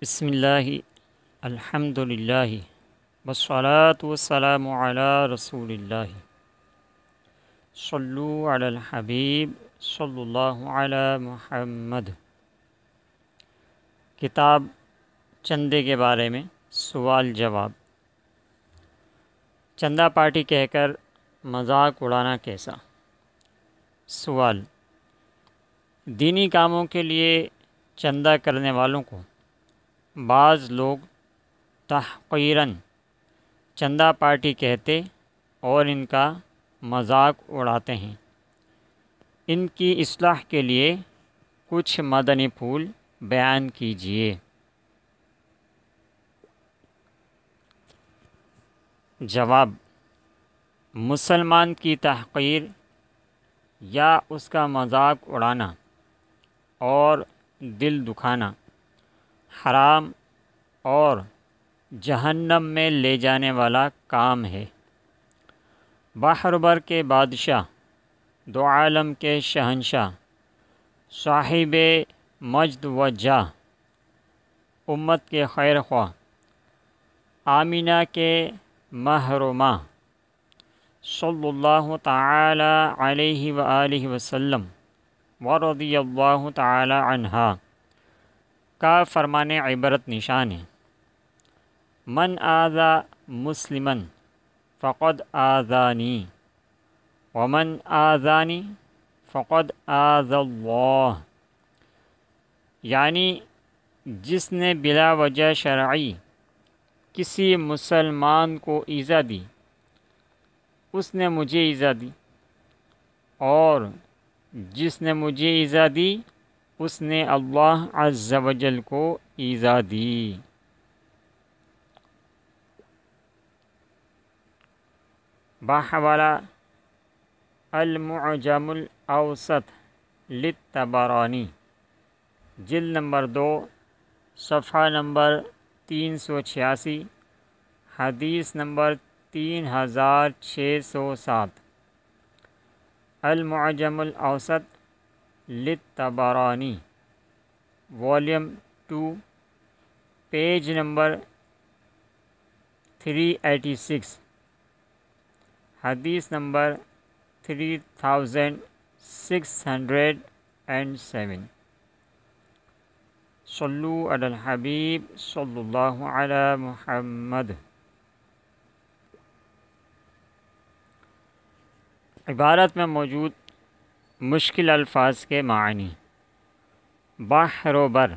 بسم اللہ الحمد للہ والصلاة والسلام علی رسول اللہ صلو علی الحبیب صلی اللہ علی محمد۔ کتاب چندے کے بارے میں سوال جواب۔ چندہ پارٹی کہہ کر مذاق اڑانا کیسا؟ سوال: دینی کاموں کے لیے چندہ کرنے والوں کو بعض لوگ تحقیراً چندہ پارٹی کہتے اور ان کا مذاق اڑاتے ہیں۔ ان کی اصلاح کے لیے کچھ مدنی پھول بیان کیجیے۔ جواب: مسلمان کی تحقیر یا اس کا مذاق اڑانا اور دل دکھانا حرام اور جہنم میں لے جانے والا کام ہے۔ بحر بر کے بادشاہ، دو عالم کے شہنشاہ، صاحب مجد و جاہ، امت کے خیر خواہ، آمینہ کے مہر و ماہ، صلی اللہ تعالی علیہ وآلہ وسلم ورضی اللہ تعالی عنہا کا فرمان عبرت نشان ہے: من آذا مسلمن فقد آذانی ومن آذانی فقد آذى اللہ۔ یعنی جس نے بلا وجہ شرعی کسی مسلمان کو ایذا دی اس نے مجھے ایذا دی، اور جس نے مجھے ایذا دی اس نے اللہ عز و جل کو ایذا دی۔ بحوالہ المعجم الاوسط للطبرانی، جلد نمبر 2، صفحہ نمبر 386، حدیث نمبر 3607۔ المعجم الاوسط للطبرانی، والیوم 2، پیج نمبر 386، حدیث نمبر 3607۔ صلو علی الحبیب صلی اللہ علی محمد۔ عبارت میں موجود مشکل الفاظ کے معنی۔ بحر و بر،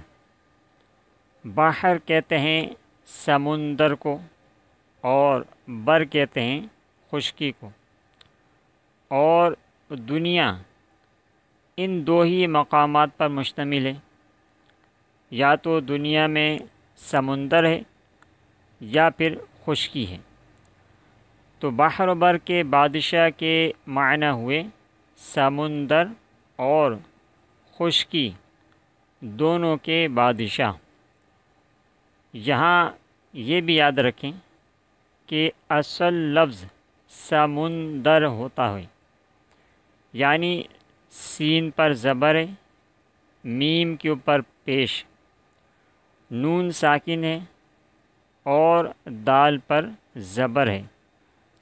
بحر کہتے ہیں سمندر کو اور بر کہتے ہیں خشکی کو، اور دنیا ان دو ہی مقامات پر مشتمل ہے۔ یا تو دنیا میں سمندر ہے یا پھر خشکی ہے۔ تو بحر و بر کے بادشاہ کے معنی ہوئے سمندر اور خشکی دونوں کے بادشاہ۔ یہاں یہ بھی یاد رکھیں کہ اصل لفظ سمندر ہوتا ہے، یعنی سین پر زبر ہے، میم کے اوپر پیش، نون ساکن ہے اور دال پر زبر ہے۔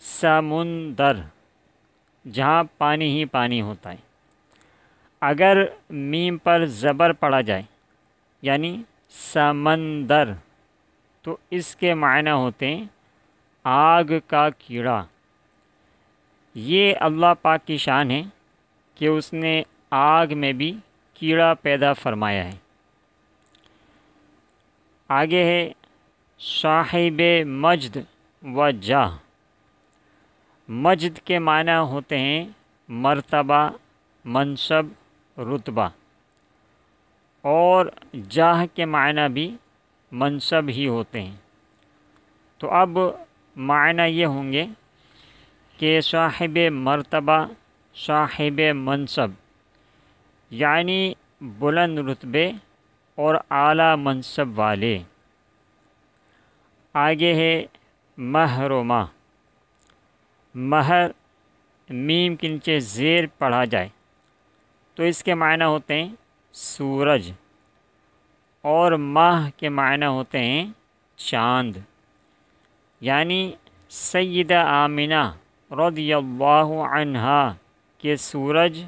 سمندر، جہاں پانی ہی پانی ہوتا ہے۔ اگر میم پر زبر پڑا جائے یعنی سمندر، تو اس کے معنی ہوتے ہیں آگ کا کیڑا۔ یہ اللہ پاک کی شان ہے کہ اس نے آگ میں بھی کیڑا پیدا فرمایا ہے۔ آگے ہے صاحب مجد و جاہ۔ مجد کے معنی ہوتے ہیں مرتبہ، منصب، رتبہ، اور جاہ کے معنی بھی منصب ہی ہوتے ہیں۔ تو اب معنی یہ ہوں گے کہ صاحب مرتبہ، صاحب منصب، یعنی بلند رتبے اور اعلیٰ منصب والے۔ آگے ہے مہر و ماہ۔ مہر میم کے نیچے زیر پڑھا جائے تو اس کے معنی ہوتے ہیں سورج، اور ماہ کے معنی ہوتے ہیں چاند، یعنی سیدہ آمنہ رضی اللہ عنہا کے سورج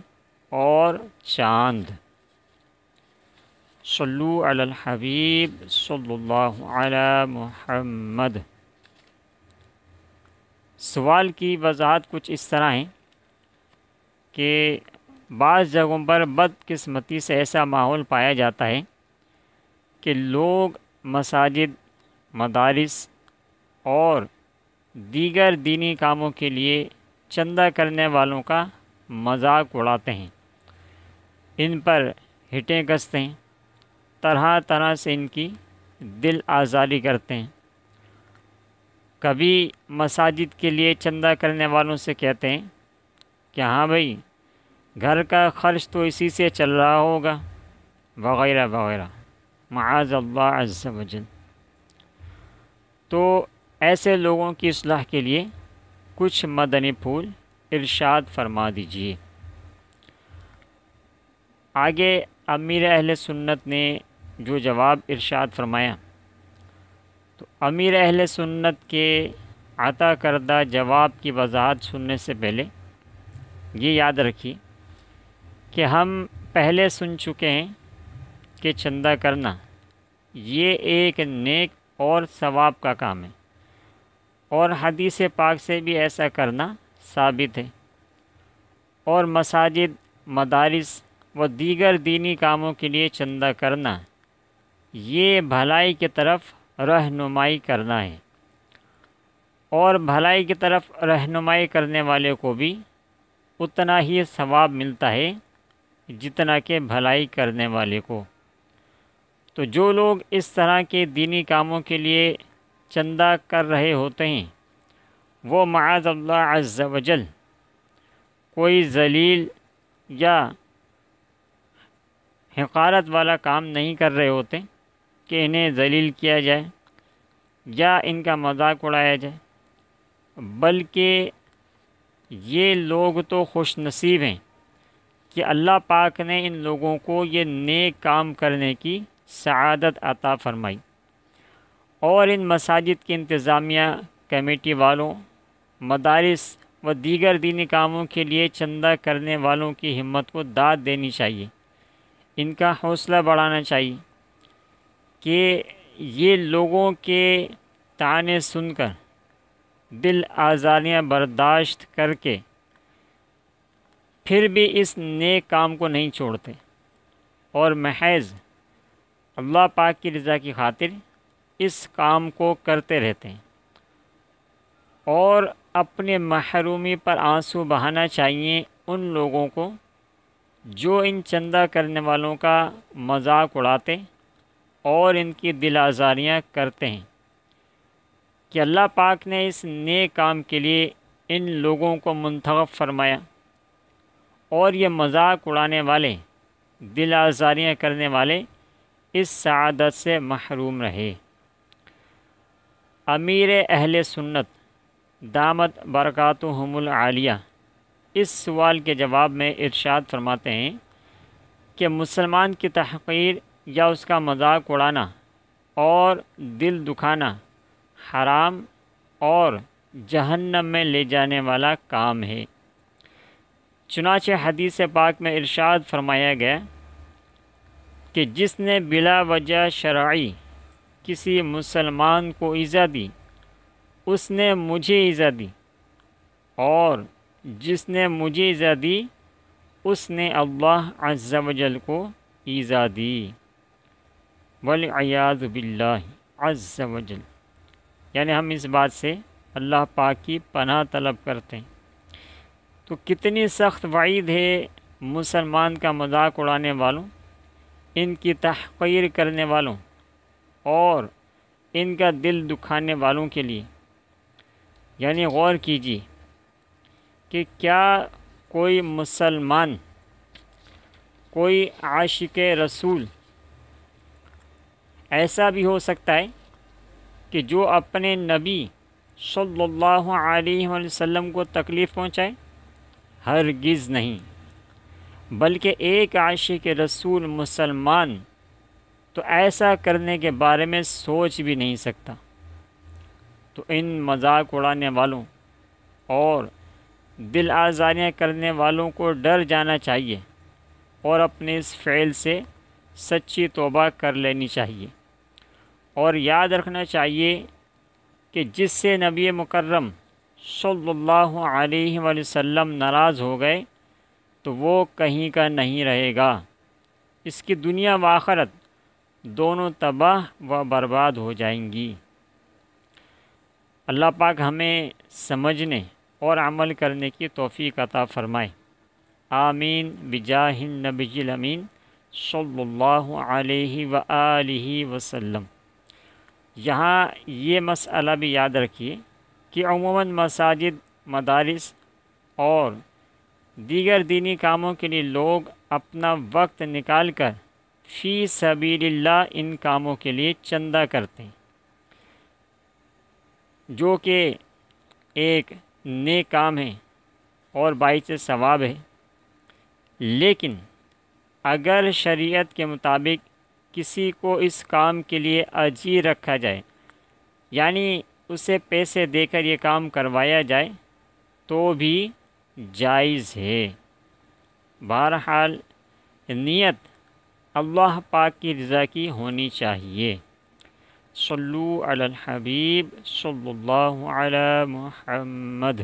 اور چاند۔ صلو علی الحبیب صلی اللہ علی محمد۔ سوال کی وضاحت کچھ اس طرح ہے کہ بعض جگہوں پر بدقسمتی سے ایسا ماحول پایا جاتا ہے کہ لوگ مساجد، مدارس اور دیگر دینی کاموں کے لیے چندہ کرنے والوں کا مذاق اڑاتے ہیں، ان پر ہٹیں کستے ہیں، طرح طرح سے ان کی دل آزاری کرتے ہیں۔ کبھی مساجد کے لیے چندہ کرنے والوں سے کہتے ہیں کہ ہاں بھائی گھر کا خرچ تو اسی سے چل رہا ہوگا، وغیرہ وغیرہ، معاذ اللہ عز وجل۔ تو ایسے لوگوں کی اصلاح کے لیے کچھ مدنی پھول ارشاد فرما دیجیے۔ آگے امیر اہل سنت نے جو جواب ارشاد فرمایا، تو امیر اہل سنت کے عطا کردہ جواب کی وضاحت سننے سے پہلے یہ یاد رکھیے کہ ہم پہلے سن چکے ہیں کہ چندہ کرنا یہ ایک نیک اور ثواب کا کام ہے، اور حدیث پاک سے بھی ایسا کرنا ثابت ہے، اور مساجد، مدارس و دیگر دینی کاموں کے لیے چندہ کرنا یہ بھلائی کی طرف رہنمائی کرنا ہے، اور بھلائی کی طرف رہنمائی کرنے والے کو بھی اتنا ہی ثواب ملتا ہے جتنا کہ بھلائی کرنے والے کو۔ تو جو لوگ اس طرح کے دینی کاموں کے لیے چندہ کر رہے ہوتے ہیں وہ معاذ اللہ عز وجل کوئی ذلیل یا حقارت والا کام نہیں کر رہے ہوتے کہ انہیں ذلیل کیا جائے یا ان کا مذاق اڑایا جائے، بلکہ یہ لوگ تو خوش نصیب ہیں کہ اللہ پاک نے ان لوگوں کو یہ نیک کام کرنے کی سعادت عطا فرمائی، اور ان مساجد کی انتظامیہ کمیٹی والوں، مدارس و دیگر دینی کاموں کے لیے چندہ کرنے والوں کی ہمت کو داد دینی چاہیے، ان کا حوصلہ بڑھانا چاہیے کہ یہ لوگوں کے طعنے سن کر دل آزاریاں برداشت کر کے پھر بھی اس نیک کام کو نہیں چھوڑتے، اور محض اللہ پاک کی رضا کی خاطر اس کام کو کرتے رہتے ہیں، اور اپنے محرومی پر آنسو بہانا چاہیے ان لوگوں کو جو ان چندہ کرنے والوں کا مذاق اڑاتے اور ان کی دل آزاریاں کرتے ہیں، کہ اللہ پاک نے اس نیک کام کے لیے ان لوگوں کو منتخب فرمایا، اور یہ مذاق اڑانے والے، دل آزاریاں کرنے والے اس سعادت سے محروم رہے۔ امیر اہل سنت دامت برکاتہم العالیہ اس سوال کے جواب میں ارشاد فرماتے ہیں کہ مسلمان کی تحقیر یا اس کا مذاق اڑانا اور دل دکھانا حرام اور جہنم میں لے جانے والا کام ہے۔ چنانچہ حدیث پاک میں ارشاد فرمایا گیا کہ جس نے بلا وجہ شرعی کسی مسلمان کو ایذا دی اس نے مجھے ایذا دی، اور جس نے مجھے ایذا دی اس نے اللہ عز وجل کو ایذا دی، والعیاذ باللہ عز وجل۔ یعنی ہم اس بات سے اللہ پاک کی پناہ طلب کرتے ہیں۔ تو کتنی سخت وعید ہے مسلمان کا مذاق اڑانے والوں، ان کی تحقیر کرنے والوں اور ان کا دل دکھانے والوں کے لیے۔ یعنی غور کیجیے کہ کیا کوئی مسلمان، کوئی عاشق رسول ایسا بھی ہو سکتا ہے کہ جو اپنے نبی صلی اللہ علیہ وسلم کو تکلیف پہنچائے؟ ہرگز نہیں، بلکہ ایک عاشق رسول مسلمان تو ایسا کرنے کے بارے میں سوچ بھی نہیں سکتا۔ تو ان مذاق اڑانے والوں اور دل آزاریاں کرنے والوں کو ڈر جانا چاہیے اور اپنے اس فعل سے سچی توبہ کر لینی چاہیے، اور یاد رکھنا چاہیے کہ جس سے نبی مکرم صلی اللہ علیہ وآلہ وسلم ناراض ہو گئے تو وہ کہیں کا نہیں رہے گا، اس کی دنیا و آخرت دونوں تباہ و برباد ہو جائیں گی۔ اللہ پاک ہمیں سمجھنے اور عمل کرنے کی توفیق عطا فرمائے، آمین بجاہ النبی الامین صلی اللہ علیہ وآلہ وسلم۔ یہاں یہ مسئلہ بھی یاد رکھیے کہ عموماً مساجد، مدارس اور دیگر دینی کاموں کے لیے لوگ اپنا وقت نکال کر فی سبیل اللہ ان کاموں کے لیے چندہ کرتے ہیں، جو کہ ایک نیک کام ہے اور باعث ثواب ہے، لیکن اگر شریعت کے مطابق کسی کو اس کام کے لیے اجیر رکھا جائے، یعنی اسے پیسے دے کر یہ کام کروایا جائے تو بھی جائز ہے۔ بہرحال نیت اللہ پاک کی رضا کی ہونی چاہیے۔ صلو علی الحبیب صلی اللہ علی محمد۔